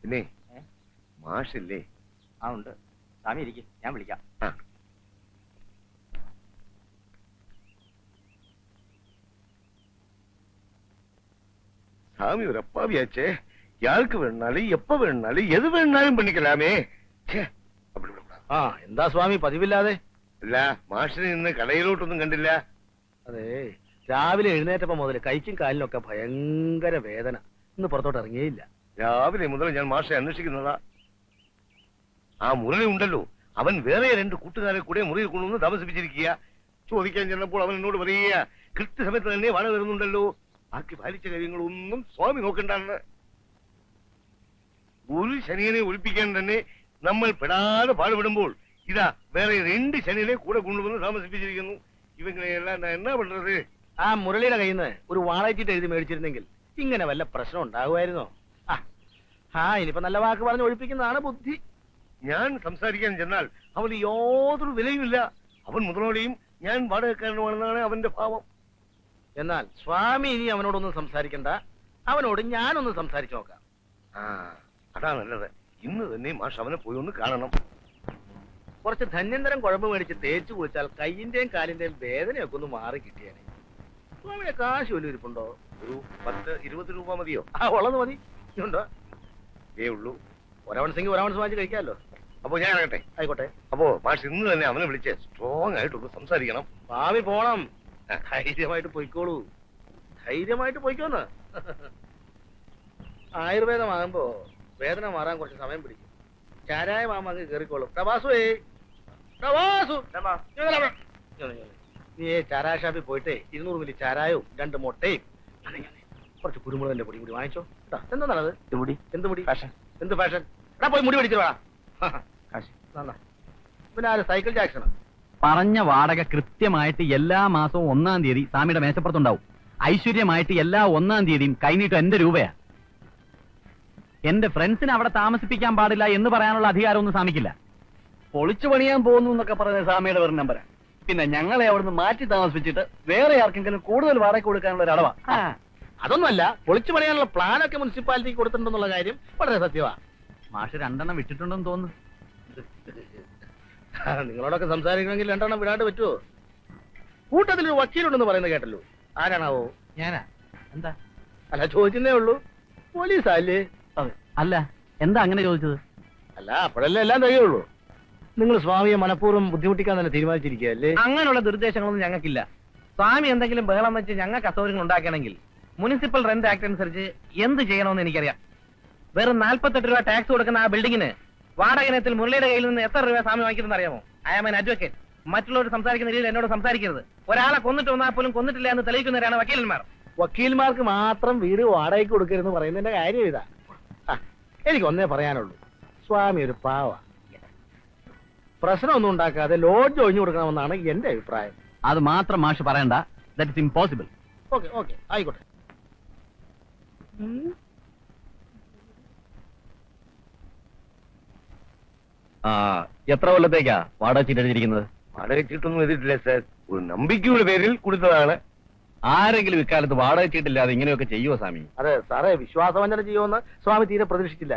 പിന്നെ മാഷില്ലേ? ആ ഉണ്ട്. സ്വാമി ഇരിക്കും, ഞാൻ വിളിക്കാം. சாமி ஒரு அப்பாவியாச்சே. யாருக்கு வேணாலும் எப்ப வேணாலும் எது வேணாலும் பண்ணிக்கலாமே. എന്താ സ്വാമി പതിവില്ലാതെ? അല്ല, മാഷിനെ ഇന്ന് കടയിലോട്ടൊന്നും കണ്ടില്ല. അതെ, രാവിലെ എഴുന്നേറ്റപ്പോ മുതൽ കൈക്കും കാലിനൊക്കെ ഭയങ്കര വേദന. ഇന്ന് പുറത്തോട്ട് ഇറങ്ങിയില്ല. രാവിലെ മുതൽ ഞാൻ മാഷെ അന്വേഷിക്കുന്നതാ. ആ മുരളി ഉണ്ടല്ലോ, അവൻ വേറെ 2 കൂട്ടുകാരെ കൂടെ മുറിയിൽ കൊണ്ടുവന്ന് താമസിപ്പിച്ചിരിക്കുക. ചോദിക്കാൻ ചെന്നപ്പോൾ അവൻ എന്നോട് പറയുക, കൃത്യസമയത്ത് തന്നെ വാടക വരുന്നുണ്ടല്ലോ, ബാക്കി പാലിച്ച കാര്യങ്ങളൊന്നും സ്വാമി നോക്കണ്ടെന്ന്. ഒരു ശനിയനെ ഒളിപ്പിക്കാൻ തന്നെ നമ്മൾ പെടാതെ പാടുപെടുമ്പോൾ ഇതാ വേറെ 2 ശനിയനെ കൂടെ കൊണ്ടുവന്ന് താമസിപ്പിച്ചിരിക്കുന്നു. ഇവങ്ങളെല്ലാം എന്നാ പണ്ടത്? ആ മുരളിയുടെ കയ്യിൽ നിന്ന് ഒരു വാടകച്ചിട്ട് എഴുതി മേടിച്ചിരുന്നെങ്കിൽ ഇങ്ങനെ വല്ല പ്രശ്നം ഉണ്ടാകുമായിരുന്നോ? ഇനിയിപ്പോ നല്ല വാക്ക് പറഞ്ഞ് ഒഴിപ്പിക്കുന്നതാണ് ബുദ്ധി. ഞാൻ സംസാരിക്കാൻ ചെന്നാൽ അവന് യാതൊരു വിലയുമില്ല. അവൻ മുതലോളിയും ഞാൻ വാടകക്കാരനുമാണെന്നാണ് അവന്റെ ഭാവം. എന്നാൽ സ്വാമി ഇനി അവനോടൊന്നും സംസാരിക്കണ്ട, അവനോട് ഞാനൊന്ന് സംസാരിച്ചു നോക്കാം. അതാ നല്ലത്. ഇന്ന് തന്നെ മാഷ് അവനെ പോയി ഒന്ന് കാണണം. കുറച്ച് ധന്യന്തരം കുഴമ്പ് മേടിച്ച് തേച്ചു കുളിച്ചാൽ കയ്യിന്റെയും കാലിന്റെയും വേദനയൊക്കെ ഒന്ന് മാറി കിട്ടിയാനെ. സ്വാമിയുടെ കാശ് വലിയ ഇരിപ്പുണ്ടോ? ഒരു 10-20 രൂപ മതിയോ? ഉള്ളത് മതി. ഉണ്ടോ? ഉള്ളൂ. ഒരവൺസെങ്കിൽ ഒരവൺസ് വാങ്ങിച്ച് കഴിക്കാമല്ലോ. അപ്പൊ ഞാൻ ഇറങ്ങട്ടെ. ആയിക്കോട്ടെ. അപ്പോ മാഷ് ഇന്ന് തന്നെ അവനെ വിളിച്ച് സ്ട്രോങ് ആയിട്ടൊന്ന് സംസാരിക്കണം. ഭാവി പോണം. ധൈര്യമായിട്ട് പൊയ്ക്കോളൂ. ധൈര്യമായിട്ട് പൊയ്ക്കോന്ന്. ആയുർവേദമാകുമ്പോ വേദന മാറാൻ കുറച്ച് സമയം പിടിക്കും. ചാരായമാകുമ്പോ അങ്ങ് കയറിക്കോളും. നീ ചാരായ ഷാപ്പിൽ പോയിട്ടേ 200 മില്ലി ചാരായവും 2 മുട്ടയും കുറച്ച് കുരുമുളകിന്റെ പൊടി കൂടി വാങ്ങിച്ചോ. എന്താണത്? എന്ത് മുടി? എന്ത് ഫാഷൻ? എടാ പോയി മുടി പിടിച്ചിട്ട് വാ. പിന്നെ ആര്? സൈക്കിൾ ജാക്സണോ? പറഞ്ഞ വാടക കൃത്യമായിട്ട് എല്ലാ മാസവും 1-ാം തീയതി സ്വാമിയുടെ മേശപ്പുറത്തുണ്ടാവും. ഐശ്വര്യമായിട്ട് എല്ലാ 1-ാം തീയതിയും കൈനീട്ടം എന്റെ രൂപയാ. എന്റെ ഫ്രണ്ട്സിനെ അവിടെ താമസിപ്പിക്കാൻ പാടില്ല എന്ന് പറയാനുള്ള അധികാരമൊന്നും സ്വാമിക്കില്ല. പൊളിച്ചു പണിയാൻ പോകുന്നു എന്നൊക്കെ പറഞ്ഞ സ്വാമിയുടെ വെറും നമ്പരാ. പിന്നെ ഞങ്ങളെ അവിടുന്ന് മാറ്റി താമസിപ്പിച്ചിട്ട് വേറെ ആർക്കെങ്കിലും കൂടുതൽ വാടക കൊടുക്കാനുള്ള ഒരു അടവാ. അതൊന്നുമല്ല, പൊളിച്ചു പണിയാനുള്ള പ്ലാനൊക്കെ മുനിസിപ്പാലിറ്റിക്ക് കൊടുത്തിട്ടുണ്ടെന്നുള്ള കാര്യം വളരെ സത്യമാ. മാഷ് 2 വിട്ടിട്ടുണ്ടെന്ന് തോന്നുന്നു. നിങ്ങളോടൊക്കെ സംസാരിക്കണമെങ്കിൽ 2 വിടാണ്ട് പറ്റുമോ? കൂട്ടത്തിലൊരു വക്കീലുണ്ടെന്ന് പറയുന്നത് കേട്ടല്ലോ. ആരാണാവോ? ഞാനാ. എന്താ? അല്ല, ചോദിക്കുന്നേ ഉള്ളൂ. പോലീസല്ലേ? അല്ല, എന്താ അങ്ങനെ ചോദിച്ചത്? അല്ല, അപ്പോഴല്ലേ എല്ലാം കഴിയുള്ളൂ. നിങ്ങൾ സ്വാമിയെ മനഃപൂർവ്വം ബുദ്ധിമുട്ടിക്കാൻ തന്നെ തീരുമാനിച്ചിരിക്കുകയല്ലേ? അങ്ങനെയുള്ള നിർദ്ദേശങ്ങളൊന്നും ഞങ്ങൾക്കില്ല. സ്വാമി എന്തെങ്കിലും ബഹളം വെച്ച് ഞങ്ങൾക്ക് അസൗകര്യങ്ങൾ ഉണ്ടാക്കണമെങ്കിൽ മുനിസിപ്പൽ റെന്റ് ആക്ട് അനുസരിച്ച് എന്ത് ചെയ്യണമെന്ന് എനിക്കറിയാം. വെറും 48 രൂപ ടാക്സ് കൊടുക്കുന്ന ആ ബിൽഡിങ്ങിന് വാടക ഇനത്തിൽ മുരളിയുടെ കയ്യിൽ നിന്ന് എത്ര രൂപ സ്വാമി വാങ്ങിക്കുന്നത് അറിയാമോ? I am an advocate. മറ്റുള്ളവർ സംസാരിക്കുന്ന രീതിയിൽ എന്നോട് സംസാരിക്കരുത്. ഒരാളെ കൊന്നിട്ട് വന്നാൽ പോലും കൊന്നിട്ടില്ല എന്ന് തെളിയിക്കുന്നവരാണ് വക്കീലന്മാർ. വക്കീൽമാർക്ക് മാത്രം വീട് വാടകയ്ക്ക് കൊടുക്കരുതെന്ന് പറയുന്നതിന്റെ കാര്യം ഇതാ. എനിക്കൊന്നേ പറയാനുള്ളൂ, സ്വാമി ഒരു പാവ. പ്രശ്നമൊന്നും ഉണ്ടാക്കാതെ ലോഡ്ജ് ഒഴിഞ്ഞു കൊടുക്കണമെന്നാണ് എന്റെ അഭിപ്രായം. അത് മാത്രം മാഷ് പറയണ്ട. That is impossible. ഓക്കെ, ആയിക്കോട്ടെ. എത്ര കൊല്ലത്തേക്കാ വാടക ചീട്ട് എഴുതിയിരിക്കുന്നത്? വാടക ചീട്ടൊന്നും എഴുതിയിട്ടില്ല സാർ. ഒരു നമ്പിക്കയുടെ പേരിൽ കൊടുത്തതാണ്. ആരെങ്കിലും ഇക്കാലത്ത് വാടക ചീട്ടില്ലാതെ ഇങ്ങനെയൊക്കെ ചെയ്യുമോ സ്വാമി? അതെ സാറേ, വിശ്വാസവഞ്ചന ചെയ്യുമെന്ന് സ്വാമി തീരെ പ്രതീക്ഷിച്ചില്ല.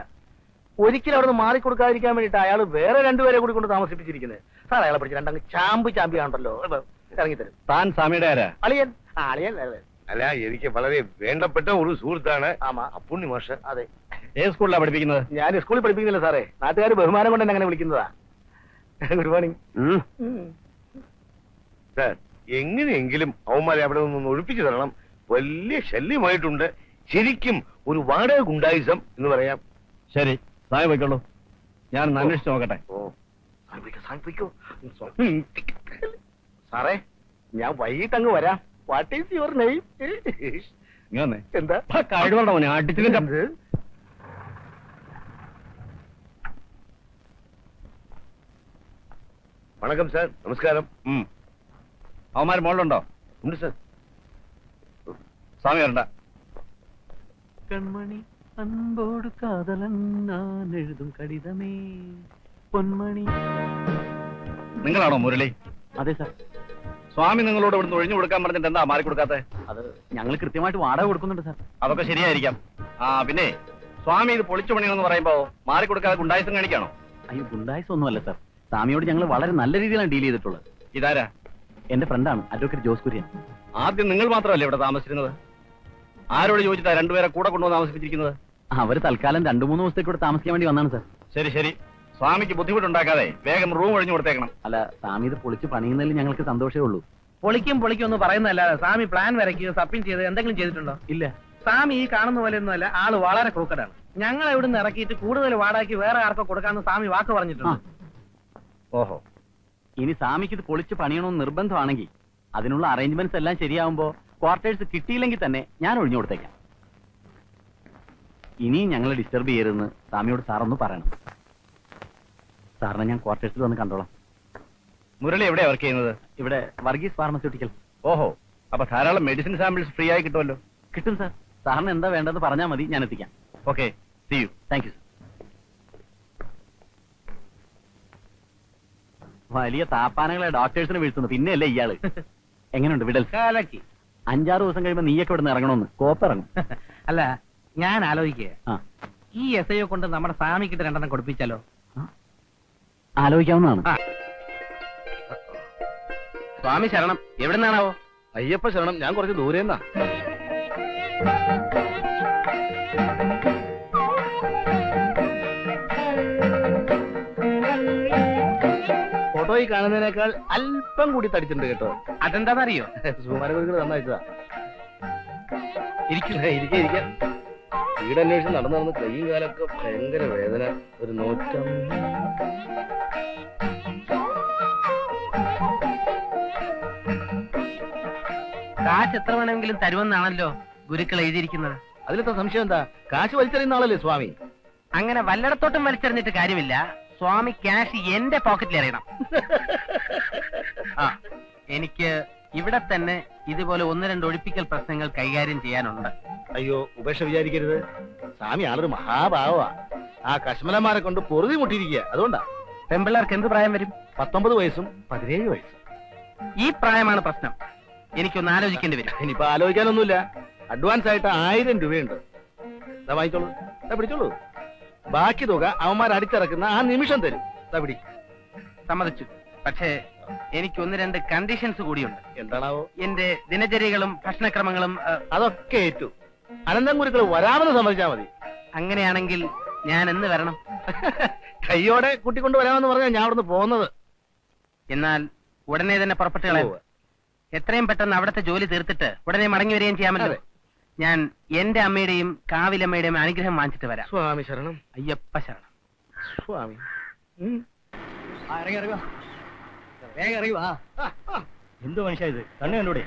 ഒരിക്കലും അവിടെ നിന്ന് മാറിക്കൊടുക്കാതിരിക്കാൻ വേണ്ടിയിട്ട് അയാൾ വേറെ 2 പേരെ കൂടി കൊണ്ട് താമസിപ്പിച്ചിരിക്കുന്നത്. സാർ അയാളെ പിടിച്ച് 2 ചാമ്പി ആണല്ലോ ഇറങ്ങിത്തരും. താൻ സ്വാമിയുടെ ആരാ? അളിയൻ. അല്ല, എനിക്ക് വളരെ വേണ്ടപ്പെട്ട ഒരു സുഹൃത്താണ്. ആമാ. അപ്പുണ്ണി മാഷ്. അതെ. ഏത് സ്കൂളിലാണ് പഠിപ്പിക്കുന്നത്? ഞാൻ സ്കൂളിൽ പഠിപ്പിക്കുന്നില്ല സാറേ, നാട്ടുകാർ ബഹുമാനം കൊണ്ട് അങ്ങനെ വിളിക്കുന്നതാ. Good morning sir. എങ്ങനെയെങ്കിലും അവന്മാരെ അവിടെ നിന്ന് ഒഴിപ്പിച്ചു തരണം. വലിയ ശല്യമായിട്ടുണ്ട്. ശരിക്കും ഒരു വാടക ഗുണ്ടായിസം എന്ന് പറയാം. ശരി, സ്വാമി പോയിക്കോളൂ. ഞാൻ അന്വേഷിച്ച് നോക്കട്ടെ. സാറേ, ഞാൻ വൈകിട്ട് അങ്ങ് വരാം. What is your name? എന്താ കഴിവുണ്ടോ മോനെ? അടിച്ചിട്ട് വണക്കം സാർ. നമസ്കാരം. അവന്മാര് മോളിലുണ്ടോ? ഉണ്ട് സാർ. സ്വാമി വരണ്ട. കൺമണി അൻപോട് കാതലൻ ഞാൻ എഴുതും കടിതമേ പൊന്മണി. നിങ്ങളാണോ മുരളി? അതെ സാർ. സ്വാമി നിങ്ങളോട് ഇവിടുന്ന് ഒഴിഞ്ഞു കൊടുക്കാൻ പറഞ്ഞിട്ട് എന്താ മാറി കൊടുക്കാത്തെ? അത് ഞങ്ങൾ കൃത്യമായിട്ട് വാടക കൊടുക്കുന്നുണ്ട് സാർ. അതൊക്കെ ശരിയായിരിക്കാം. പിന്നെ സ്വാമി ഇത് പൊളിച്ചു പണിയണമെന്ന് പറയുമ്പോ മാറിക്കൊടുക്കാതെ ഗുണ്ടായുസം കാണിക്കാണോ? അയ്യോ ഗുണ്ടായുസം ഒന്നുമല്ല സാർ. സ്വാമിയോട് ഞങ്ങൾ വളരെ നല്ല രീതിയിലാണ് ഡീൽ ചെയ്തിട്ടുള്ളത്. ഇതാരാ? എന്റെ ഫ്രണ്ടാണ് അഡ്വക്കേറ്റ് ജോസ് കുര്യൻ. ആദ്യം നിങ്ങൾ മാത്രമല്ലേ ഇവിടെ താമസിച്ചിരുന്നത്? ആരോട് ചോദിച്ചിട്ടാ രണ്ടുപേരെ കൂടെ കൊണ്ടുവന്ന് താമസിപ്പിച്ചിരിക്കുന്നത്? അവര് തൽക്കാലം 2-3 ദിവസത്തേക്ക് ഇവിടെ താമസിക്കാൻ വേണ്ടി വന്നാണ് സാർ. ശരി ശരി, സ്വാമിക്ക് ബുദ്ധിമുട്ടുണ്ടാക്കാതെ വേഗം റൂം ഒഴിഞ്ഞു കൊടുത്തേക്കണം. അല്ല, സ്വാമി ഇത് പൊളിച്ച് പണിയുന്നതിൽ ഞങ്ങൾക്ക് സന്തോഷമേ ഉള്ളൂ. പൊളിക്കും എന്ന് പറയുന്നതല്ലാതെ സ്വാമി പ്ലാൻ വരയ്ക്കുകയോ സബ്മിറ്റ് ചെയ്ത് എന്തെങ്കിലും ചെയ്തിട്ടുണ്ടോ? ഇല്ല. സ്വാമി ഈ കാണുന്ന പോലെയൊന്നുമല്ല, ആള് വളരെ ക്രൂക്കഡാണ്. ഞങ്ങൾ ഇവിടുന്ന് ഇറക്കിയിട്ട് കൂടുതൽ വാടകയ്ക്ക് വേറെ ആർക്കോ കൊടുക്കാന്ന് സ്വാമി വാക്ക് പറഞ്ഞിട്ടുണ്ട്. ഓഹോ, ഇനി സ്വാമിക്ക് ഇത് പൊളിച്ച് പണിയണമെന്ന് നിർബന്ധമാണെങ്കിൽ അതിനുള്ള അറേഞ്ച്മെന്റ്സ് എല്ലാം ശരിയാവുമ്പോ ക്വാർട്ടേഴ്സ് കിട്ടിയില്ലെങ്കിൽ തന്നെ ഞാൻ ഒഴിഞ്ഞു കൊടുത്തേക്കാം. ഇനിയും ഞങ്ങളെ ഡിസ്റ്റർബ് ചെയ്യരുതെന്ന് സ്വാമിയോട് സാറൊന്ന് പറയണം. സാറിനെ ഞാൻ ക്വാർട്ടേഴ്സിൽ വന്ന് കണ്ടോളാം. മുരളി എവിടെയാ വർക്ക് ചെയ്യുന്നത്? ഇവിടെ വർഗീസ് ഫാർമസ്യൂട്ടിക്കൽ. ഓഹോ, അപ്പൊ ധാരാളം മെഡിസിൻ സാമ്പിൾസ് ഫ്രീ ആയി കിട്ടുമല്ലോ. കിട്ടും സാർ. സാറിന് എന്താ വേണ്ടതെന്ന് പറഞ്ഞാൽ മതി, ഞാൻ എത്തിക്കാം. Okay, see you. Thank you sir. വലിയ താപ്പാനകളെ ഡോക്ടേഴ്സിനെ വീഴ്ത്തുന്നു, പിന്നെയല്ലേ ഇയാള്. എങ്ങനെയുണ്ട് വിടൽ? കാലക്കി 5-6 ദിവസം കഴിയുമ്പോ നീയൊക്കെ ഇവിടെ നിന്ന് ഇറങ്ങണമെന്ന് കോപ്പിറങ്ങും. അല്ല, ഞാൻ ആലോചിക്കുക, ആ, ഈ SIO കൊണ്ട് നമ്മുടെ സ്വാമിക്കിട്ട് 2 കൊടുപ്പിച്ചാലോ? ആലോചിക്കാവുന്നതാണ്. ആ. സ്വാമി ശരണം. എവിടെ നിന്നാണാവോ? അയ്യപ്പ ശരണം, ഞാൻ കുറച്ച് ദൂരെ നിന്നാ. ഫോട്ടോയിൽ കാണുന്നതിനേക്കാൾ അല്പം കൂടി തടിച്ചിട്ടുണ്ട് കേട്ടോ. അതെന്താണെന്നറിയോ? സുകുമാരഗുരുക്കൾ നന്നായിട്ടാ. ഇരിക്കാം. വീടന്വേഷണം നടന്നു കൈയും കാലൊക്കെ ഭയങ്കര വേദന. ഒരു 100. കാശ് എത്ര വേണമെങ്കിലും തരുമെന്നാണല്ലോ ഗുരുക്കൾ എഴുതിയിരിക്കുന്നത്. അതിലെത്ര സംശയം എന്താ? കാശ് വലിച്ചെറിയുന്ന ആളല്ലേ സ്വാമി. അങ്ങനെ വല്ലയിടത്തോട്ടും വലിച്ചെറിഞ്ഞിട്ട് കാര്യമില്ല. സ്വാമി ക്യാഷ് എന്റെ പോക്കറ്റിൽ എറിയണം. ആ, എനിക്ക് ഇവിടെ തന്നെ ഇതുപോലെ 1-2 ഒഴിപ്പിക്കൽ പ്രശ്നങ്ങൾ കൈകാര്യം ചെയ്യാനുണ്ട്. അയ്യോ, ഉപേക്ഷ വിചാരിക്കരുത്. സ്വാമി ആളൊരു മഹാഭാവ. ആ കശ്മലന്മാരെ കൊണ്ട് പൊറുതി മുട്ടിയിരിക്കുക. അതുകൊണ്ടാ. പെമ്പിള്ളേർക്ക് എന്ത് പ്രായം വരും? 19 വയസ്സും 17 വയസ്സും. ഈ പ്രായമാണ് പ്രശ്നം. എനിക്കൊന്ന് ആലോചിക്കേണ്ടി വരും. ഇനിയിപ്പോ ആലോചിക്കാനൊന്നുമില്ല. അഡ്വാൻസ് ആയിട്ട് 1000 രൂപയുണ്ട്. വാങ്ങിച്ചോളൂ, പിടിച്ചോളൂ. ബാക്കി തുക അവന്മാർ അടിച്ചിറക്കുന്ന ആ നിമിഷം തരും. പിടി. സമ്മതിച്ചു. പക്ഷേ എനിക്ക് 1-2 കണ്ടീഷൻസ് കൂടിയുണ്ട്. എന്താണാവോ? എന്റെ ദിനചര്യകളും ഭക്ഷണക്രമങ്ങളും. അതൊക്കെ ഏറ്റു. അനന്തം ഗുരുക്കൾ വരാമെന്ന് സമ്മതിച്ചാൽ മതി. അങ്ങനെയാണെങ്കിൽ ഞാൻ എന്ന് വരണം? കയ്യോടെ കൂട്ടിക്കൊണ്ട് വരാമെന്ന് പറഞ്ഞാൽ ഞാൻ അവിടുന്ന് പോകുന്നത്. എന്നാൽ ഉടനെ തന്നെ പുറപ്പെട്ടുകളെ. എത്രയും പെട്ടെന്ന് അവിടുത്തെ ജോലി തീർത്തിട്ട് ഉടനെ മടങ്ങി വരികയും ചെയ്യാമല്ലോ. ഞാൻ എന്റെ അമ്മയുടെയും കാവിലമ്മയുടെയും അനുഗ്രഹം വാങ്ങിച്ചിട്ട് വരാം. സ്വാമി ശരണം. അയ്യപ്പ ശരണം. സ്വാമി. എന്ത് മനുഷ്യ ഇത്? കണ്ണു കണ്ടൂടെ?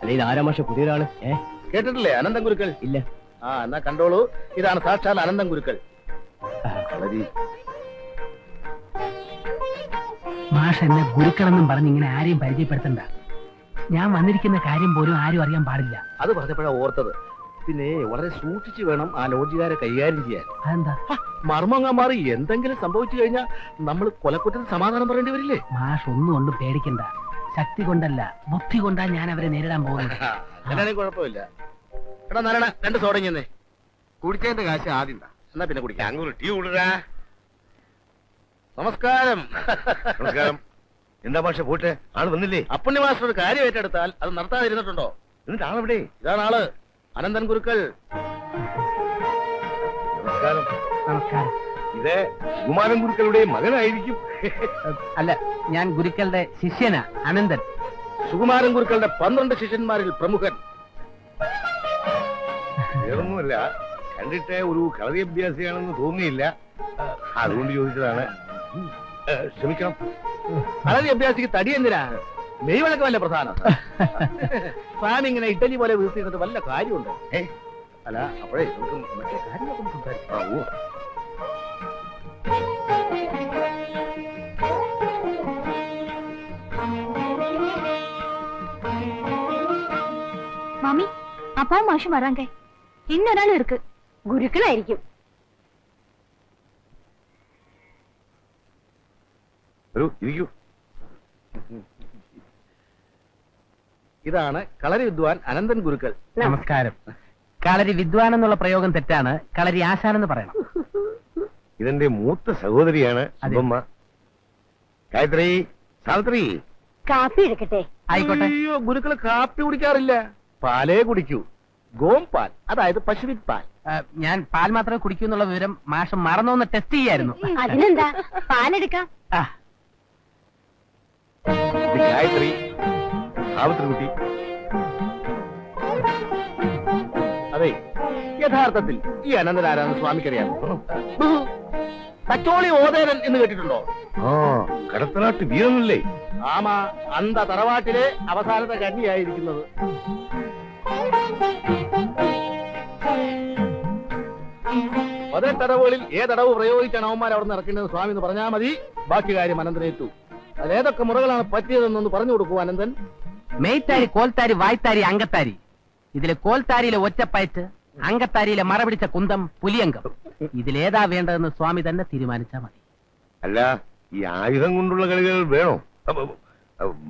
അല്ലെ, ഇത് ആരാമാഷ പുതിയൊരാള്? കേട്ടിട്ടില്ലേ അനന്തം ഗുരുക്കൾ? ഇല്ല. ആ, എന്നാ കണ്ടോളൂ. ഇതാണ് സാക്ഷാൽ അനന്തം ഗുരുക്കൾ. മാഷ് എന്നെ ഗുരുക്കളെന്നും പറഞ്ഞ് ഇങ്ങനെ ആരെയും പരിചയപ്പെടുത്തണ്ട. ഞാൻ വന്നിരിക്കുന്ന കാര്യം പോലും ആരും അറിയാൻ പാടില്ല. അത് പറഞ്ഞപ്പോഴാ ഓർത്തത്. പിന്നെ വളരെ സൂക്ഷിച്ചു വേണം ആ ലോഡ്ജുകാരെ കൈകാര്യം ചെയ്യാൻ. അതെന്താ? മർമ്മങ്ങാൻ മാറി എന്തെങ്കിലും സംഭവിച്ചു കഴിഞ്ഞാൽ നമ്മൾ കൊലക്കുറ്റത്തിന് സമാധാനം പറയേണ്ടി വരില്ലേ? മാഷ് ഒന്നും കൊണ്ട് പേടിക്കണ്ട. ശക്തി കൊണ്ടല്ല, ബുദ്ധി കൊണ്ടാ ഞാൻ അവരെ നേരിടാൻ പോകുന്നത്. എന്നാലും കുഴപ്പമില്ല. എടാ നാരായണ, 2 സോഡ ഇങ്ങനെ കുടിച്ചതിന്റെ കാശ് ആദ്യം. എന്നാ പിന്നെ കുടിക്കാം. അങ്ങൊരു ടീ വിടുരാ. നമസ്കാരം. നമസ്കാരം. എന്താ പക്ഷെ പോട്ടെ, ആള് വന്നില്ലേ? അപ്പുണ്ണി മാസ്റ്റർ ഒരു കാര്യം ഏറ്റെടുത്താൽ അത് നടത്താതിരുന്നിട്ടുണ്ടോ? എന്നിട്ട് ആളെവിടെ? ഇതാണ് ആള്, അനന്തൻ ഗുരുക്കൾ. നമസ്കാരം. നമസ്കാരം. ഇത് കുമാരൻ ഗുരുക്കളുടെ മകനായിരിക്കും. അല്ല, ഞാൻ ഗുരുക്കളുടെ ശിഷ്യനാ, അനന്തൻ. സുകുമാരൻ ഗുരുക്കളുടെ 12 ശിഷ്യന്മാരിൽ പ്രമുഖൻ. വേറൊന്നുമല്ല, കണ്ടിട്ട് ഒരു കളരി അഭ്യാസിയാണെന്ന് തോന്നിയില്ല, അതുകൊണ്ട് ചോദിച്ചതാണ്. ക്ഷമിക്കണം. കളരി അഭ്യാസിക്ക് തടി എന്തിനാ? മെയ്വഴക്കമല്ല പ്രധാനം. സ്വാമി ഇങ്ങനെ ഇഡലി പോലെ വീഴ്ത്തിയിട്ട് വല്ല കാര്യമുണ്ട്. അല്ല, അപ്പോഴേ നമുക്ക് മറ്റേ കാര്യങ്ങളൊക്കെ സംസാരിക്കാം. மாமி, அப்பாவும் மாஷும் வராங்க. இன்னொரு ஆள் இருக்கு. குருக்கள் ஆയിരിക്കും. വരൂ ഇരിക്കൂ. ഇതാണ് കളരി വിദ്വാൻ അനന്തൻ ഗുരുക്കൾ. നമസ്കാരം. കളരി വിദ്വാൻ എന്നുള്ള പ്രയോഗം തെറ്റാണ്. കളരി ആശാൻ എന്ന് പറയണം. ഇതെന്റെ മൂത്ത സഹോദരിയാണ് അതെ. സുബ്ബമ്മ. ഗായത്രി, സാവിത്രി. കാപ്പി എടുക്കട്ടെ? ആയിക്കോട്ടെ. അയ്യോ, ഗുരുക്കൾ കാപ്പി കുടിക്കാറില്ല, പാലേ കുടിക്കൂ. ഗോംപാൽ, അതായത് പശുവിൻ പാൽ. ഞാൻ പാൽ മാത്രമേ കുടിക്കൂ എന്നുള്ള വിവരം മാഷം മറന്നോന്ന് ടെസ്റ്റ് ചെയ്യായിരുന്നു. അതിനെന്താ, പാലെടുക്കാം. ആ, ഇത് ഗായത്രി, സാവിത്രി കുട്ടി. അതെ, യഥാർത്ഥത്തിൽ ഈ അനന്തൻ ആരാന്ന് സ്വാമിക്കറിയാമോ? തച്ചോളി ഓതേരൻ എന്ന് കേട്ടിട്ടുണ്ടോ? ആ, കടത്തനാട്ട് വീരനല്ലേ? ആമാ, അന്ത തറവാട്ടിലെ അവസാനത്തെ കന്നിയായിരിക്കുന്നത്. പതിനെട്ടടവുകളിൽ ഏതടവ് പ്രയോഗിച്ചാണ് അവന്മാർ അവിടെ നിന്ന് ഇറക്കേണ്ടത് സ്വാമി എന്ന് പറഞ്ഞാൽ മതി. ബാക്കി കാര്യം അനന്തനേറ്റു. അതേതൊക്കെ മുറകളാണ് പറ്റിയതെന്നൊന്ന് പറഞ്ഞു കൊടുക്കൂ അനന്തൻ. മെയ്ത്താരി, കോൽത്താരി, വായ്ത്താരി, അങ്കത്താരി. ഇതിലെ കോൽത്താരിയിലെ ഒറ്റപ്പയറ്റ്, അങ്കത്താരിയിലെ മറപിടിച്ച കുന്തം, പുലിയങ്കം. ഇതിലേതാ വേണ്ടതെന്ന് സ്വാമി തന്നെ തീരുമാനിച്ചാൽ മതി. അല്ല, ഈ ആയുധം കൊണ്ടുള്ള കളികൾ വേണോ?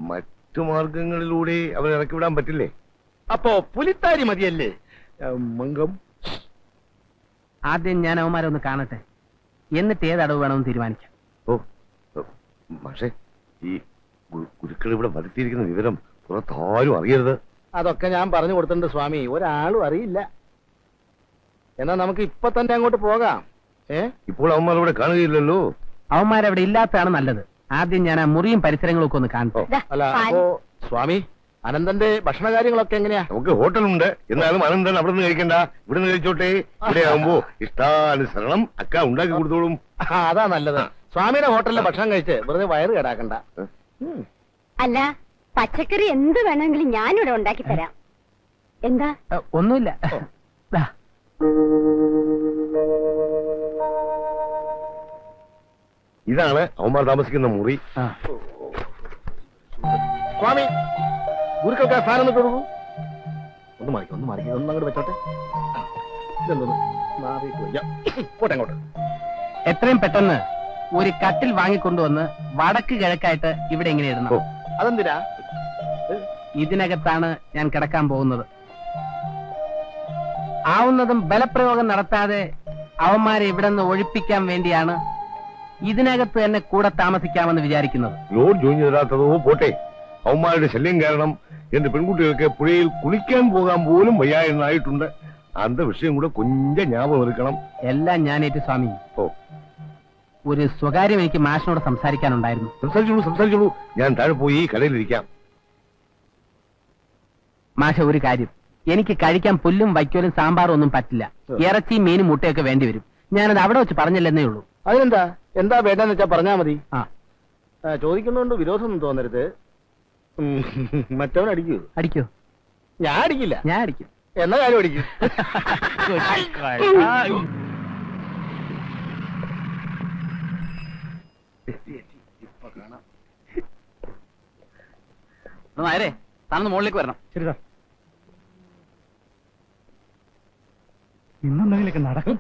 മറ്റു മാർഗങ്ങളിലൂടെ അവരെ ഇറക്കി വിടാൻ പറ്റില്ലേ? അപ്പോ പുലിത്താരി മതിയല്ലേ? മംഗം. ആദ്യം ഞാൻ അവന്മാരെ ഒന്ന് കാണട്ടെ, എന്നിട്ട് ഏതടവ് വേണമെന്ന് തീരുമാനിക്കാം. ഓ, പക്ഷേ ഈ ഗുരുക്കൾ ഇവിടെ വരുത്തിയിരിക്കുന്ന വിവരം പുറത്താരും അറിയരുത്. അതൊക്കെ ഞാൻ പറഞ്ഞു കൊടുത്തിട്ടുണ്ട് സ്വാമി, ഒരാളും അറിയില്ല. എന്നാ നമുക്ക് ഇപ്പൊ തന്നെ അങ്ങോട്ട് പോകാം. ഇപ്പോൾ അവന്മാർ ഇവിടെ കാണുകയില്ലല്ലോ. അവന്മാരവിടെ ഇല്ലാത്തതാണ് നല്ലത്. ആദ്യം ഞാൻ ആ മുറിയും പരിസരങ്ങളും ഒക്കെ ഒന്ന് കാണട്ടെ. അല്ല, അപ്പോ സ്വാമി അനന്തന്റെ ഭക്ഷണ കാര്യങ്ങളൊക്കെ എങ്ങനെയാ? നമുക്ക് ഹോട്ടലുണ്ട്, എന്നാലും അനന്തൻ അവിടെ നിന്ന് കഴിക്കണ്ട, ഇവിടെ നിന്ന് കഴിച്ചോട്ടെ. ഇവിടെ ആവുമ്പോ ഇഷ്ടാനുസരണം അക്ക ഉണ്ടാക്കി കൊടുത്തോളും. അതാ നല്ലത്. സ്വാമിയുടെ ഹോട്ടലിലെ ഭക്ഷണം കഴിച്ച് വെറുതെ വയറ് കേടാക്കണ്ട. അല്ല, പച്ചക്കറി എന്ത് വേണമെങ്കിലും ഞാനിവിടെ ഉണ്ടാക്കി തരാം. എന്താ? ഒന്നുമില്ല. ദാ. ഇതാണ് അവന്മാർ താമസിക്കുന്ന മുറി. സ്വാമി, ഗുരുക്കൾക്ക് ആ സാധനം ഇട്ട് കൊടുക്കൂ. ഒന്ന് മാറിക്കും, ഒന്ന് അങ്ങോട്ട് വെച്ചോട്ടെ. ഇതെന്തോന്ന് മാറിയിട്ട് വയ്യ. പോട്ടെ അങ്ങോട്ട്. എത്രയും പെട്ടെന്ന് ഒരു കട്ടിൽ വാങ്ങിക്കൊണ്ടുവന്ന് വടക്ക് കിഴക്കായിട്ട് ഇവിടെ ഇങ്ങനെ ഇടണം. അതെന്തിനാ? ഇതിനകത്താണ് ഞാൻ കിടക്കാൻ പോകുന്നത്. ആവുന്നതും ബലപ്രയോഗം നടത്താതെ അവന്മാരെ ഇവിടെ നിന്ന് ഒഴിപ്പിക്കാൻ വേണ്ടിയാണ് ഇതിനകത്ത് തന്നെ കൂടെ താമസിക്കാമെന്ന് വിചാരിക്കുന്നത്. ലോഡ് ജോയിൻ തരാത്തതോ പോട്ടെ, അവന്മാരുടെ ശല്യം കാരണം എന്റെ പെൺകുട്ടികൾക്ക് പുഴയിൽ കുളിക്കാൻ പോകാൻ പോലും വയ്യ എന്നായിട്ടുണ്ട്. അന്ത വിഷയം കൂടെ കൊഞ്ച ജ്ഞാപകം എടുക്കണം. എല്ലാം ഞാനേറ്റ് സ്വാമി. ഓ, ഒരു സ്വകാര്യം എനിക്ക് മാഷിനോട് സംസാരിക്കാനുണ്ടായിരുന്നു. സംസാരിച്ചോളൂ. ഞാൻ താഴെ പോയി കടയിലിരിക്കാം. മാഷ, ഒരു കാര്യം, എനിക്ക് കഴിക്കാൻ പുല്ലും വൈക്കോലും സാമ്പാറും ഒന്നും പറ്റില്ല. ഇറച്ചിയും മീനും മുട്ടയൊക്കെ വേണ്ടി വരും. ഞാനത് അവിടെ വെച്ച് പറഞ്ഞില്ലെന്നേ ഉള്ളൂ. അതിനെന്താ? എന്താ വേണ്ടെന്ന് വെച്ചാ പറഞ്ഞാ മതി. ആ, ചോദിക്കുന്നോണ്ട് വിരോധമൊന്നും തോന്നരുത്. മറ്റവൻ അടിക്കൂ? അടിക്കോ? ഞാൻ അടിക്കില്ല. ഞാൻ അടിക്കും. എന്നാ കാര്യം അടിക്കും. നേരെ താനൊന്ന് മുകളിലേക്ക് വരണം. ശരി സാർ. ഇന്നെന്തെങ്കിലൊക്കെ നടക്കും.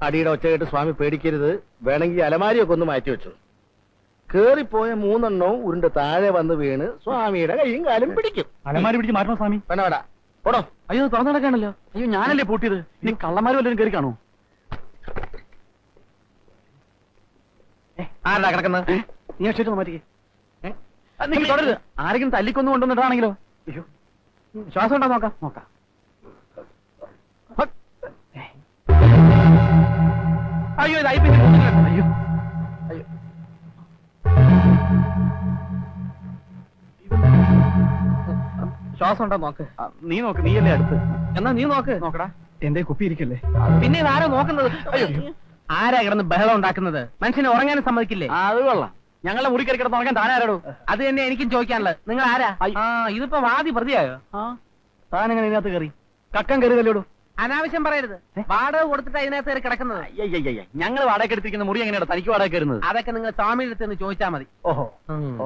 അടിയുടെ ഒച്ച കേട്ട് സ്വാമി പേടിക്കരുത്. വേണമെങ്കിൽ അലമാരിയൊക്കെ ഒന്ന് മാറ്റി വെച്ചു. കേറിപ്പോയ 3 എണ്ണവും ഉരുണ്ട് താഴെ വന്ന് വീണ് സ്വാമിയുടെ കൈയും കാലും പിടിക്കും. അലമാരി പിടിച്ച് മാറ്റണോ സ്വാമി? വേണ്ട വേണ്ട, പോടോ. അയ്യോ, തുറന്നു നടക്കാണല്ലോ. അയ്യോ, ഞാനല്ലേ പൂട്ടിയത്. ഇനി കള്ളന്മാര് വല്ലവരും കയറി കാണോ? ആരാ കിടക്കുന്നത്? നീ അക്ഷരം മാറ്റിക്കേ. തുടരുത്. ആരെങ്കിലും തല്ലിക്കൊന്നു കൊണ്ടുവന്നിട്ടാണെങ്കിലോ? അയ്യോ, ശ്വാസം ഉണ്ടോ നോക്കാം. നോക്കാം. അയ്യോ, ഇതായി പിന്നെ അയ്യോ, അയ്യോ, ശ്വാസം ഉണ്ടോ നോക്ക്. നീ നോക്ക്, നീയല്ലേ അടുത്ത്. എന്നാ നീ നോക്ക്. നോക്കടാ. എന്റെ കുപ്പി ഇരിക്കല്ലേ? പിന്നെ ഇതാരോ നോക്കുന്നത്? അയ്യോ, ആരാ കിടന്ന് ബഹളം ഉണ്ടാക്കുന്നത്? മനുഷ്യനെ ഉറങ്ങാനും സമ്മതിക്കില്ലേ? അത് കൊള്ളാം. ഞങ്ങളെ മുറി കയറി കിടന്ന് ഉറങ്ങാൻ താനാരാടോ? അത് തന്നെ എനിക്കും ചോദിക്കാനുള്ളത്. നിങ്ങൾ ആരാ? ആ, ഇതിപ്പോ വാദി പ്രതിയായോ? താനെങ്ങനെ ഇതിനകത്ത് കയറി? കക്കം കയറിയതല്ലോടോ. അനാവശ്യം പറയരുത്. വാടക കൊടുത്തിട്ട് അതിനകത്ത് കയറി കിടക്കുന്നത്. ഞങ്ങൾ വാടക എടുത്തിരിക്കുന്ന മുറി എങ്ങനെയാണ് തനിക്ക് വാടക കയറുന്നത്? അതൊക്കെ നിങ്ങൾ സ്വാമിയുടെ അടുത്ത് നിന്ന് ചോദിച്ചാൽ മതി. ഓഹോ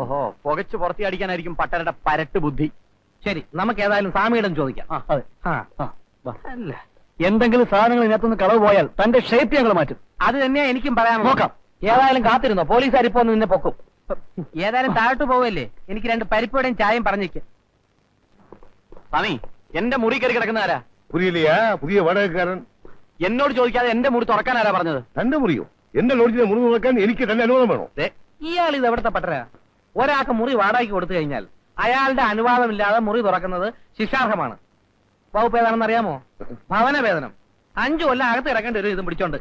ഓഹോ, പുകച്ച് പുറത്തി അടിക്കാനായിരിക്കും പട്ടരുടെ പരട്ട് ബുദ്ധി. ശരി, നമുക്ക് ഏതായാലും സ്വാമിയുടെ ചോദിക്കാം. അതെ. അല്ല, എന്തെങ്കിലും സാധനങ്ങൾ ഇതിനകത്തുനിന്ന് കളവ് പോയാൽ തന്റെ ഷേപ്പ് ഞങ്ങൾ മാറ്റും. അത് തന്നെയാ എനിക്കും പറയാൻ. നോക്കാം. ഏതായാലും കാത്തിരുന്നോ, പോലീസുകാർ ഇപ്പൊ ഒന്ന് നിന്നെ പൊക്കും. ഏതായാലും താഴോട്ട് പോവല്ലേ, എനിക്ക് 2 പരിപ്പോടെയും ചായയും പറഞ്ഞേക്ക്. സ്വാമി, എന്റെ മുറി കയറി കിടക്കുന്ന ആരാ? പുരിയില്ലയാ പുതിയ വാടകക്കാരൻ. എന്നോട് ചോദിക്കാതെ എന്റെ മുറി തുറക്കാൻ ആരാ പറഞ്ഞത്? തന്റെ മുറിയോ? എന്റെ ലോഡ്ജിനെ മുറി നോക്കാൻ എനിക്ക് തന്നെ അനുവാദം വേണോ? ഇയാൾ ഇത് എവിടുത്തെ പട്ടര? ഒരാൾക്ക് മുറി വാടകയ്ക്ക് കൊടുത്തു കഴിഞ്ഞാൽ അയാളുടെ അനുവാദമില്ലാതെ മുറി തുറക്കുന്നത് ശിക്ഷാർഹമാണ്. വകുപ്പ് ഏതാണെന്ന് അറിയാമോ? ഭവന വേതനം. 5 കൊല്ലം അകത്ത് കിടക്കേണ്ടി വരും ഇതും പിടിച്ചോണ്ട്.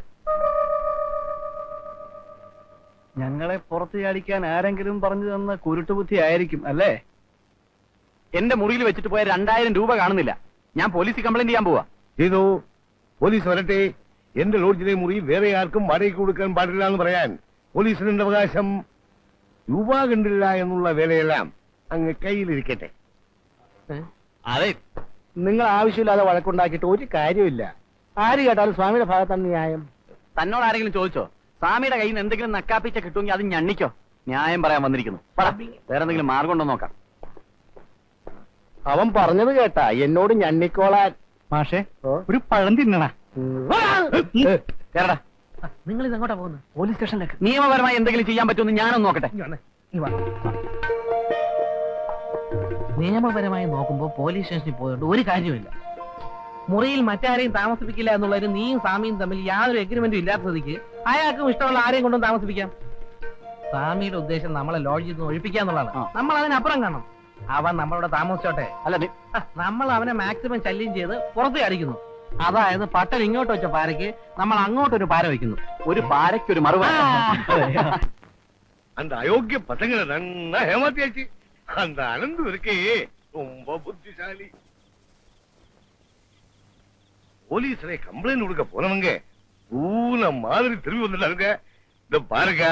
ഞങ്ങളെ പുറത്ത് ചാടിക്കാൻ ആരെങ്കിലും പറഞ്ഞു തന്ന കുരുട്ടുബുദ്ധി ആയിരിക്കും അല്ലേ? എന്റെ മുറിയിൽ വെച്ചിട്ട് പോയ 2000 രൂപ കാണുന്നില്ല. ഞാൻ പോലീസിൽ കംപ്ലൈന്റ് ചെയ്യാൻ പോവാ. ചെയ്തോ, പോലീസ് വരട്ടെ. എന്റെ ലോഡ്ജിലെ മുറി വേറെ ആർക്കും വാടകയ്ക്ക് കൊടുക്കാൻ പാടില്ല എന്ന് പറയാൻ പോലീസിന്റെ അവകാശം. രൂപ കണ്ടില്ല എന്നുള്ള വേലയെല്ലാം അങ്ങ് കയ്യിലിരിക്കട്ടെ. അതെ, നിങ്ങൾ ആവശ്യമില്ലാതെ വഴക്കുണ്ടാക്കിയിട്ട് ഒരു കാര്യമില്ല. ആര് കേട്ടാലും സ്വാമിയുടെ ഭാഗത്താണ് ന്യായം. തന്നോട് ആരെങ്കിലും ചോദിച്ചോ? സ്വാമിയുടെ കയ്യിൽ നിന്ന് എന്തെങ്കിലും നക്കാപ്പിച്ച കിട്ടുമെങ്കിൽ അത് ഞണ്ണിക്കോ. ന്യായം പറയാൻ വന്നിരിക്കുന്നു. വേറെ എന്തെങ്കിലും മാർഗം ഉണ്ടോ നോക്കാം. അവൻ പറഞ്ഞത് കേട്ടാ, എന്നോട് ഞണ്ണിക്കോളാൻ. മാഷേ, ഒരു പഴം തിന്നണ. കേരടാ, നിങ്ങൾ ഇത് എങ്ങോട്ടാ പോകുന്നത്? പോലീസ് സ്റ്റേഷനിലേക്ക്. നിയമപരമായി എന്തെങ്കിലും ചെയ്യാൻ പറ്റുമെന്ന് ഞാനൊന്ന് നോക്കട്ടെ. നിയമപരമായി നോക്കുമ്പോ പോലീസ് സ്റ്റേഷനിൽ പോയോണ്ട് ഒരു കാര്യമില്ല. മുറിയിൽ മറ്റാരെയും താമസിപ്പിക്കില്ല എന്നുള്ളൊരു നീയും സ്വാമിയും തമ്മിൽ യാതൊരു എഗ്രിമെന്റും ഇല്ലാത്ത സ്ഥിതിക്ക് അയാൾക്കും ഇഷ്ടമുള്ള ആരെയും കൊണ്ടും താമസിപ്പിക്കാം. സ്വാമിയുടെ ഉദ്ദേശം നമ്മളെ ലോഡ്ജിൽ നിന്ന് ഒഴിപ്പിക്കാന്നുള്ളതാണ്. നമ്മൾ അതിനപ്പുറം കാണണം. അവൻ നമ്മളോട് താമസിച്ചോട്ടെ. അല്ല, നമ്മൾ അവനെ മാക്സിമം ശല്യം ചെയ്ത് പുറത്ത് അടിക്കുന്നു. അതായത് പട്ടൻ ഇങ്ങോട്ട് വെച്ച പാരയ്ക്ക് നമ്മൾ അങ്ങോട്ടൊരു പാര വയ്ക്കുന്നു. ഒരു പാരയ്ക്കൊരു മറുപടി. அந்த அயோக்கிய பசங்களை நன்னா ஏமாத்தியாச்சு. அந்த அனந்து இருக்கே ரொம்ப புத்திசாலி. போலீஸ்ல கம்ப்ளைண்ட் கொடுக்க போனவங்க பூன மாதிரி திரும்பி வந்துட்டாங்க. இந்த பாருங்க,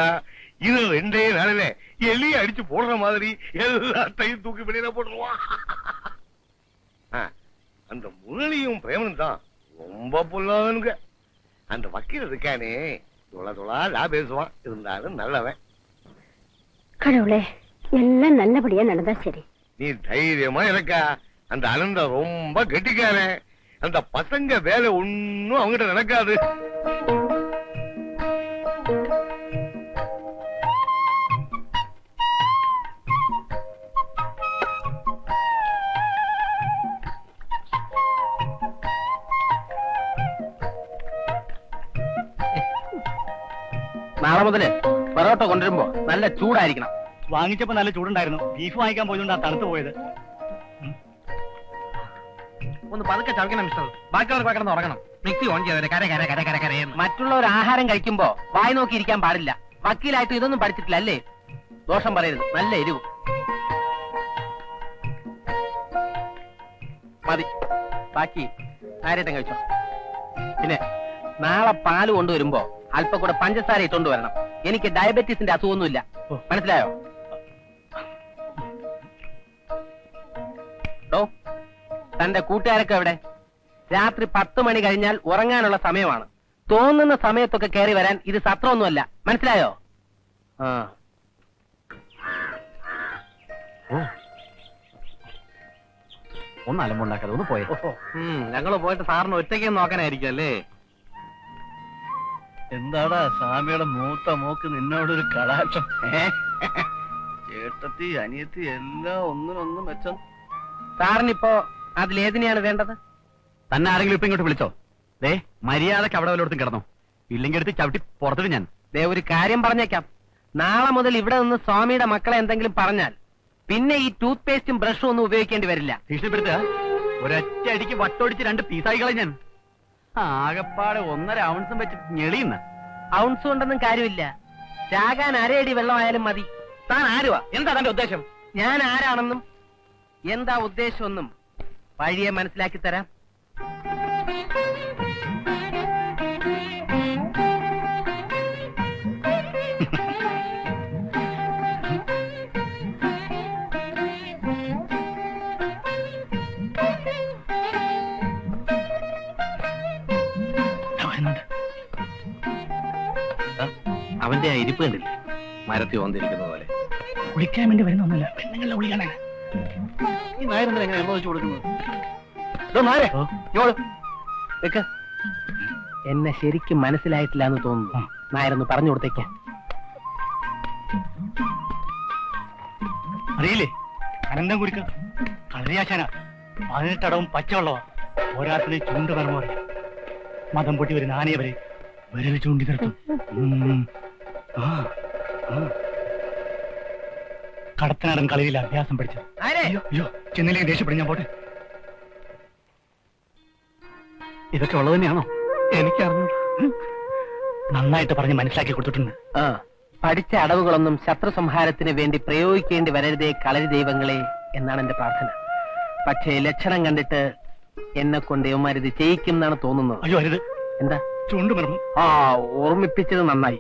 இது 2 நாளில எலிய அடிச்சு போடுற மாதிரி எல்லாத்தையும் தூக்கி வெளியில போட்டுருவான். அந்த முரளியும் பிரேமனும் தான் ரொம்ப பொல்லாதனுங்க. அந்த வக்கீல் இருக்கானே தொளா பேசுவான், இருந்தாலும் நல்லவன். கடவுளே, எல்லாம் நல்லபடியா நடந்தா சரி. நீ தைரியமா இருக்கா? அந்த அனந்த ரொம்ப கெட்டிக்காரன். அந்த பசங்க வேலை ஒண்ணும் அவங்கிட்ட நடக்காது. നാളെ മുതല് പൊറോട്ട കൊണ്ടുവരുമ്പോ നല്ല ചൂടായിരിക്കണം. വാങ്ങിച്ചപ്പോ നല്ല ചൂടുണ്ടായിരുന്നു. ബീഫ് വാങ്ങിക്കാൻ പോയതുകൊണ്ടാ തണുത്ത് പോയത്. ഒന്ന് പതുക്കെ ചവയ്ക്കണം മിസ്റ്റർ. ബാക്കിയുള്ളവർക്ക് കിടന്ന് ഉറങ്ങണം. മിക്സി ഓൺ ചെയ്തവരെ കര കര കര കര കരയെന്ന്. മറ്റുള്ളവർ ആഹാരം കഴിക്കുമ്പോ വായി നോക്കി ഇരിക്കാൻ പാടില്ല. വക്കീലായിട്ട് ഇതൊന്നും പഠിച്ചിട്ടില്ല അല്ലേ? ദോഷം പറയരുത്. നല്ല എരിവ് മതി. ബാക്കി ആരായിട്ടും കഴിച്ചോ. പിന്നെ നാളെ പാല് കൊണ്ടുവരുമ്പോ അല്പം കൂടെ പഞ്ചസാര ഇട്ടുകൊണ്ട് വരണം. എനിക്ക് ഡയബറ്റീസിന്റെ അസുഖമൊന്നുമില്ല. മനസ്സിലായോ? ഡോ, തന്റെ കൂട്ടുകാരൊക്കെ എവിടെ? രാത്രി 10 മണി കഴിഞ്ഞാൽ ഉറങ്ങാനുള്ള സമയമാണ്. തോന്നുന്ന സമയത്തൊക്കെ കയറി വരാൻ ഇത് സത്രമൊന്നുമല്ല. മനസ്സിലായോ? ഒന്ന് അലമ്പുണ്ടാക്കാതെ ഒന്ന് പോയോ. ഞങ്ങള് പോയിട്ട് സാറിന് ഒറ്റയ്ക്ക് നോക്കാനായിരിക്കും അല്ലേ? എന്താടാ സ്വാമിയുടെ മൂത്ത മോക്ക് നിന്നോടൊരു കടാക്ഷം? ചേട്ടത്തി അനിയത്തി എല്ലാം ഒന്നിനൊന്നും മെച്ചം. സാറിനിപ്പോ അതിലേതിനെയാണ് വേണ്ടത്? തന്നെ ആരെങ്കിലും ഇപ്പൊ ഇങ്ങോട്ട് വിളിച്ചോ? ദേ, മര്യാദക്ക് അവിടെ വല്ലയിടത്തും കിടന്നോ. ഇല്ലെങ്കിൽ എടുത്ത് ചവിട്ടി പുറത്തിട്ട് ഞാൻ. ദേ, ഒരു കാര്യം പറഞ്ഞേക്കാം. നാളെ മുതൽ ഇവിടെ നിന്ന് സ്വാമിയുടെ മക്കളെ എന്തെങ്കിലും പറഞ്ഞാൽ പിന്നെ ഈ ടൂത്ത് പേസ്റ്റും ബ്രഷും ഒന്നും ഉപയോഗിക്കേണ്ടി വരില്ല. ഭീഷണിപ്പെടുത്തുക. ഒരൊറ്റ അടിക്ക് വട്ടൊടിച്ച് 2 പീസായി കളഞ്ഞ ഞാൻ. ആകപ്പാടെ 1.5 ഔൺസും വെച്ച് ഞെളിയുന്ന. ഔൺസ് കൊണ്ടൊന്നും കാര്യമില്ല. ചാകാൻ അരയടി വെള്ളമായാലും മതി. താൻ ആരുവാ? എന്താ തന്റെ ഉദ്ദേശം? ഞാൻ ആരാണെന്നും എന്താ ഉദ്ദേശമെന്നും വഴിയെ മനസ്സിലാക്കി തരാം. അവന്റെ ആ ഇരിപ്പ് കണ്ടില്ലേ? മരത്തിൽ ഓന്തിരിക്കുന്ന പോലെ. വിളിക്കാൻ വേണ്ടി വരുന്നൊന്നുമില്ല. പെണ്ണുങ്ങളെ വിളിക്കാനാ. ഈ നായരെന്താ എങ്ങനെ എണ്ണ വെച്ച് കൊടുക്കുന്നത്? എന്നെ ശരിക്കും മനസ്സിലായിട്ടില്ല എന്ന് തോന്നുന്നു. നായരൊന്ന് പറഞ്ഞു കൊടുത്തേക്ക. അറിയില്ലേ അനന്തം കുരുക്ക കളരിയാശാന 18 അടവും പച്ചവെള്ളവാ പോരാത്തിന് ചൂണ്ട് മർമ്മ പറയാം മതം പൊട്ടി വരുന്ന ആനയെ വരെ വിരൽ ചൂണ്ടി നിർത്തും കടത്തനാടൻ കളരിയിൽ അഭ്യാസം പഠിച്ചത്. അയ്യോ ചെന്നില്ലെങ്കിൽ ദേഷ്യപ്പെടും, ഞാൻ പോട്ടെ. ഇതൊക്കെ ഉള്ളത് തന്നെയാണോ? എനിക്കറിഞ്ഞു. നന്നായിട്ട് പറഞ്ഞ് മനസ്സിലാക്കി കൊടുത്തിട്ടുണ്ട്. പഠിച്ച അടവുകളൊന്നും ശത്രു സംഹാരത്തിന് വേണ്ടി പ്രയോഗിക്കേണ്ടി വരരുതേ കളരി ദൈവങ്ങളെ എന്നാണ് എന്റെ പ്രാർത്ഥന. പക്ഷേ ലക്ഷണം കണ്ടിട്ട് എന്നെ കൊണ്ട് ഇവന്മാരിത് ചെയ്യിക്കും എന്നാണ് തോന്നുന്നത്. അയ്യോ അരുത്. എന്താ ചൂണ്ട് മർമ്മം ഓർമ്മിപ്പിച്ചത് നന്നായി.